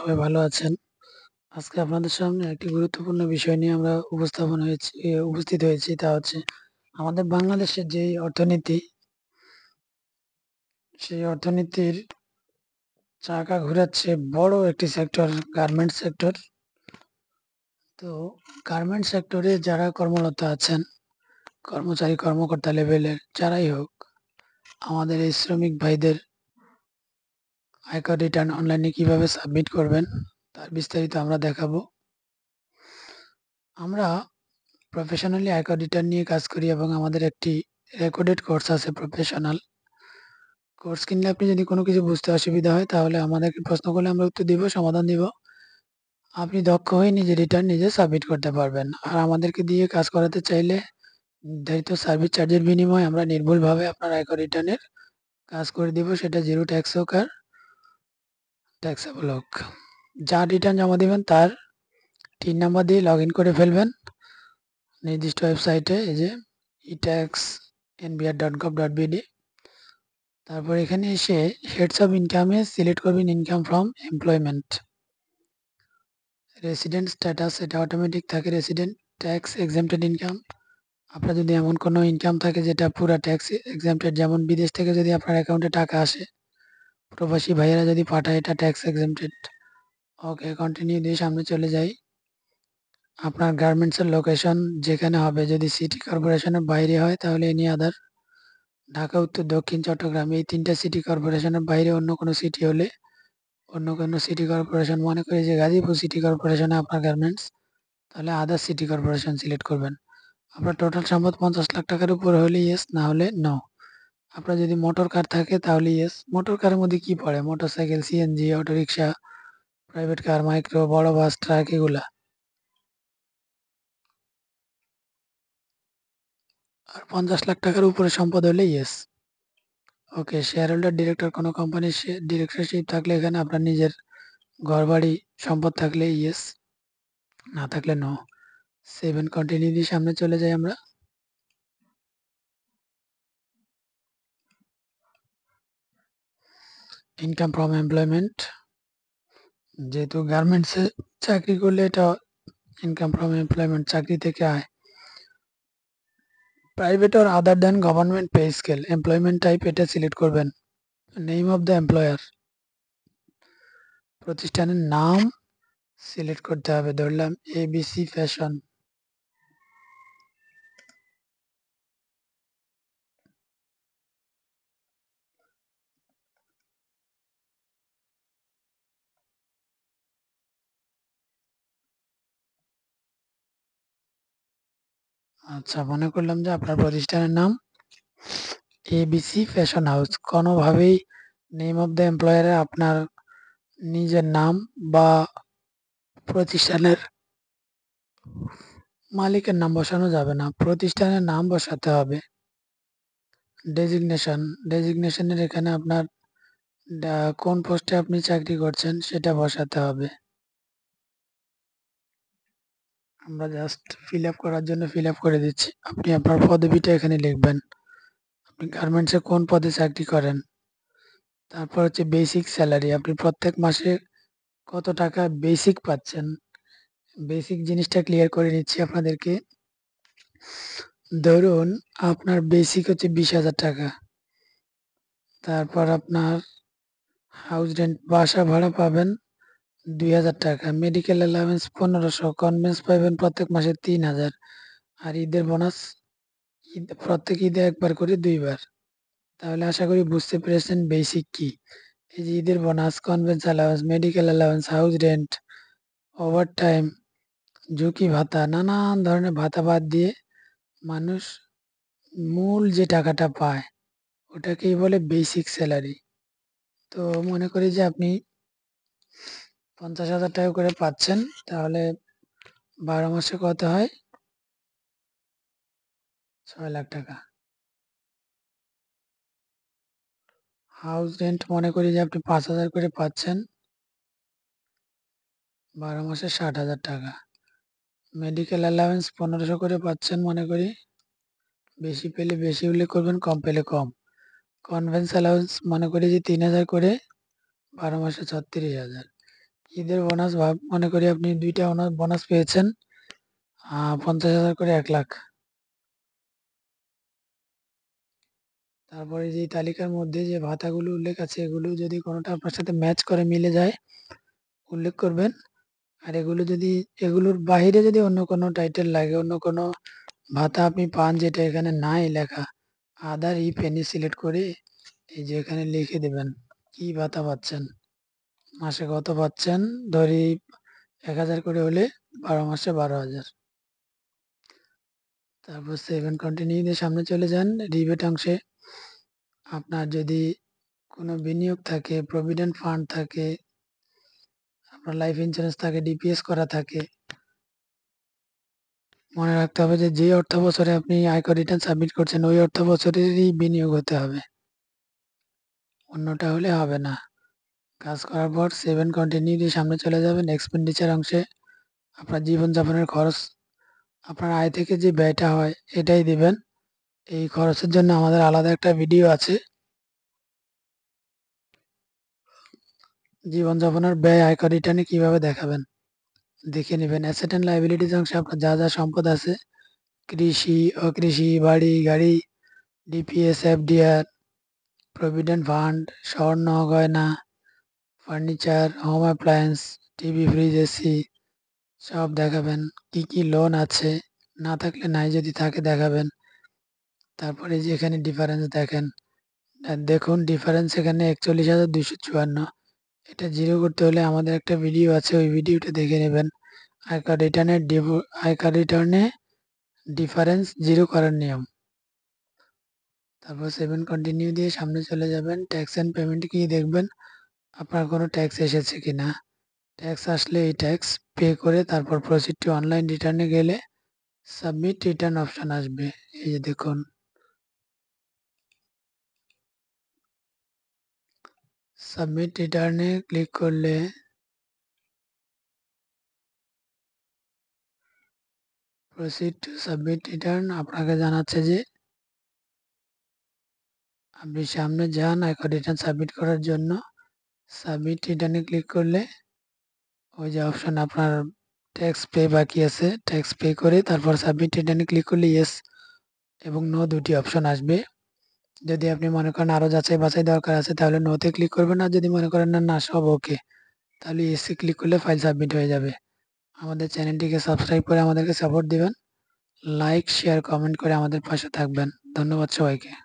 সবাই ভালো আছেন। আজকে আপনাদের সামনে একটি গুরুত্বপূর্ণ বিষয় নিয়ে আমরা উপস্থিত হয়েছি। তা হচ্ছে আমাদের বাংলাদেশের যেই অর্থনীতি, সেই অর্থনীতির চাকা ঘুরাচ্ছে বড় একটি সেক্টর গার্মেন্টস সেক্টর। তো গার্মেন্টস সেক্টরে যারা কর্মরত আছেন, কর্মচারী কর্মকর্তা লেভেলের যারাই হোক, আমাদের এই শ্রমিক ভাইদের আয়কর রিটার্ন অনলাইনে কিভাবে সাবমিট করবেন তার বিস্তারিত আমরা দেখাবো। আমরা প্রফেশনালি আয়কর রিটার্ন নিয়ে কাজ করি এবং আমাদের একটি রেকর্ডেড কোর্স আছে প্রফেশনাল কোর্স। কিনলে আপনি যদি কোনো কিছু বুঝতে অসুবিধা হয় তাহলে আমাদেরকে প্রশ্ন করলে আমরা উত্তর দিব, সমাধান দিব। আপনি দক্ষ হয়ে নিজে রিটার্ন নিজে সাবমিট করতে পারবেন। আর আমাদেরকে দিয়ে কাজ করাতে চাইলে নির্ধারিত সার্ভিস চার্জের বিনিময়ে আমরা নির্ভুলভাবে আপনার আয়কর রিটার্নের কাজ করে দিব, সেটা জিরো ট্যাক্স হোক আর ট্যাক্সেবল হোক। যার রিটার্ন জমা দিবেন তার টিন নাম্বার দিয়ে লগ ইন করে ফেলবেন নির্দিষ্ট ওয়েবসাইটে, এই যে etax.nbr.gov.bd। তারপর এখানে এসে হেডস অফ ইনকামে সিলেক্ট করবেন income from employment. Resident status এটা অটোমেটিক থাকে, রেসিডেন্ট ট্যাক্স এক্সাম্পটেড ইনকাম। আপনার যদি এমন কোনো ইনকাম থাকে যেটা পুরো ট্যাক্স এক্সাম্পটেড, যেমন বিদেশ থেকে যদি আপনার অ্যাকাউন্টে টাকা আসে, প্রবাসী ভাইয়েরা যদি পাঠায়, এটা ট্যাক্স এক্সাম্পটেড। ওকে, কন্টিনিউ দিয়ে সামনে চলে যাই। আপনার গার্মেন্টসের লোকেশন যেখানে হবে, যদি সিটি কর্পোরেশনের বাইরে হয় তাহলে এনি আদার, ঢাকা, উত্তর, দক্ষিণ, চট্টগ্রাম এই তিনটা সিটি কর্পোরেশনের বাইরে অন্য কোনো সিটি হলে, অন্য কোনো সিটি কর্পোরেশন, মনে করি যে গাজীপুর সিটি কর্পোরেশনে আপনার গার্মেন্টস, তাহলে আদার সিটি কর্পোরেশন সিলেক্ট করবেন। আপনার টোটাল সম্পদ 50 লাখ টাকার উপরে হলে ইয়েস, না হলে নো। আপনার যদি মোটর কার থাকে তাহলে ইয়েস। মোটর কারের মধ্যে কি পড়ে? Motorcycle, CNG, auto rickshaw, private car, micro, বড় বাস, ট্রাক এগুলা। আর 50 লাখ টাকার উপরে সম্পদ হলে ইয়েস। ওকে, শেয়ার হোল্ডার ডিরেক্টর কোনো কোম্পানির ডিরেক্টরশিপ থাকলে এখানে আপনার নিজের ঘরবাড়ি সম্পদ থাকলে ইয়েস, না থাকলে নো। সেভ এন্ড কন্টিনিউ দিয়ে সামনে চলে যাই আমরা। ইনকাম ফ্রম এমপ্লয়মেন্ট, যেহেতু গার্মেন্টসে চাকরি করলে এটা ইনকাম ফ্রম এমপ্লয়মেন্ট, চাকরি থেকে আয়। Private or other than government pay scale, employment type এটা সিলেক্ট করবেন। নেম অফ দ্য এমপ্লয়ার, প্রতিষ্ঠানের নাম সিলেক্ট করতে হবে। ধরলাম এবিসি ফ্যাশন। আচ্ছা, মনে করলাম যে আপনার প্রতিষ্ঠানের নাম এবিসি ফ্যাশন হাউস। কোনোভাবেই নেম অফ দ্য এমপ্লয়ারে আপনার নিজের নাম বা প্রতিষ্ঠানের মালিকের নাম বসানো যাবে না, প্রতিষ্ঠানের নাম বসাতে হবে। ডেজিগনেশনের এখানে আপনার কোন পোস্টে আপনি চাকরি করছেন সেটা বসাতে হবে। আমরা জাস্ট ফিল আপ করার জন্য ফিল আপ করে দিচ্ছি। আপনি আপনার পদবিটা এখানে লিখবেন। আপনি গার্মেন্টসে কোন পদে চাকরি করেন। তারপর হচ্ছে বেসিক স্যালারি, আপনি প্রত্যেক মাসে কত টাকা বেসিক পাচ্ছেন। বেসিক জিনিসটা ক্লিয়ার করে নিচ্ছি আপনাদেরকে। ধরুন আপনার বেসিক হচ্ছে 20,000 টাকা। তারপর আপনার হাউস রেন্ট, বাসা ভাড়া পাবেন 2,000 টাকা, মেডিকেল অ্যালাউন্স 1500, কনভেন্স পাবেন প্রত্যেক মাসে 3,000, আর ঈদের বোনাস প্রত্যেক ঈদে একবার করে 2 বার। তাহলে আশা করি বুঝতে পেরেছেন বেসিক কি। এই যে ঈদের bonus, convince allowance, medical allowance, house rent, overtime, ঝুঁকি ভাতা, নানান ধরনের ভাতা বাদ দিয়ে মানুষ মূল যে টাকাটা পায় ওটাকেই বলে বেসিক স্যালারি। তো মনে করি যে আপনি 50,000 টাকা করে পাচ্ছেন, তাহলে 12 মাসে কত হয়? 6 লাখ টাকা। হাউস রেন্ট মনে করি যে আপনি 5,000 করে পাচ্ছেন, 12 মাসে 60,000 টাকা। মেডিকেল অ্যালাউন্স 1500 করে পাচ্ছেন মনে করি, বেশি পেলে বেশি উল্লেখ করবেন, কম পেলে কম। কনভেন্স অ্যালাউন্স মনে করি যে 3,000 করে, 12 মাসে 36,000। ঈদের বোনাস মনে করি আপনি ২ টা বোনাস পেয়েছেন। ৫০,০০০ করে ১,০০,০০০। তারপরে যে তালিকার মধ্যে যে ভাতাগুলো উল্লেখ আছে এগুলো যদি কোনোটা আপনার সাথে ম্যাচ করে মিলে যায় উল্লেখ করবেন। আর এগুলোর বাহিরে যদি অন্য কোনো টাইটেল লাগে, অন্য কোনো ভাতা আপনি পান যেটা এখানে নাই লেখা, আদার ইফ এনি সিলেক্ট করে এই যে এখানে লিখে দেবেন কি ভাতা পাচ্ছেন, মাসে কত পাচ্ছেন। ধরি ১,০০০ করে হলে ১২ মাসে ১২,০০০। তারপর সেভ এন্ড কন্টিনিউ দিয়ে সামনে চলে যান। রিবেট অংশে আপনার যদি কোনো বিনিয়োগ থাকে, প্রভিডেন্ট ফান্ড থাকে, আপনার লাইফ ইন্স্যুরেন্স থাকে, ডিপিএস করা থাকে, মনে রাখতে হবে যে অর্থ বছরে আপনি আয়কর রিটার্ন সাবমিট করছেন ওই অর্থ বছরেরই বিনিয়োগ হতে হবে, অন্যটা হলে হবে না। কাজ করার পর সেভ এন্ড কন্টিনিউ দিয়ে সামনে চলে যাবেন। এক্সপেন্ডিচার অংশে আপনার জীবনযাপনের খরচ, আপনার আয় থেকে যে ব্যয়টা হয় এটাই দিবেন। এই খরচের জন্য আমাদের আলাদা একটা ভিডিও আছে। জীবনযাপনের ব্যয় আয়কর রিটার্নে কিভাবে দেখাবেন দেখে নেবেন। অ্যাসেট অ্যান্ড লায়াবিলিটিস অংশে আপনার যা যা সম্পদ আছে, কৃষি, অকৃষি, বাড়ি, গাড়ি, ডিপিএস, এফডিআর, প্রভিডেন্ট ফান্ড, স্বর্ণ, গয়না, furniture, home appliance, TV, fridge, AC সব দেখাবেন। কি কি লোন আছে, না থাকলে নাই, যদি থাকে দেখাবেন। তারপরে যে এখানে ডিফারেন্স দেখেন, দেখুন ডিফারেন্স এখানে ৪১,২৫৪। এটা জিরো করতে হলে আমাদের একটা ভিডিও আছে, ওই ভিডিওটা দেখে নেবেন। আয়কার রিটার্নে ডিফারেন্স জিরো করার নিয়ম। তারপর সেভ এন্ড কন্টিনিউ দিয়ে সামনে চলে যাবেন। ট্যাক্স অ্যান্ড পেমেন্ট কি দেখবেন আপনার কোনো ট্যাক্স এসেছে কিনা। ট্যাক্স আসলে এই ট্যাক্স পে করে তারপর প্রসিড টু অনলাইন রিটার্নে গেলে সাবমিট রিটার্ন অপশন আসবে। এই যে দেখুন, সাবমিট রিটার্নে ক্লিক করলে প্রসিড টু সাবমিট রিটার্ন আপনাকে জানাচ্ছে যে আপনি সামনে যান আয়কর রিটার্ন সাবমিট করার জন্য। সাবমিট রিটার্নে ক্লিক করলে ওই যে অপশন আপনার ট্যাক্স পে বাকি আছে, ট্যাক্স পে করে তারপর সাবমিট রিটার্নে ক্লিক করলে ইয়েস এবং নো দুটি অপশন আসবে। যদি আপনি মনে করেন আরও যাচাই বাছাই দরকার আছে তাহলে নোতে ক্লিক করবেন, আর যদি মনে করেন না না সব ওকে তাহলে ইয়েসে ক্লিক করলে ফাইল সাবমিট হয়ে যাবে। আমাদের চ্যানেলটিকে সাবস্ক্রাইব করে আমাদেরকে সাপোর্ট দিবেন। লাইক, শেয়ার, কমেন্ট করে আমাদের পাশে থাকবেন। ধন্যবাদ সবাইকে।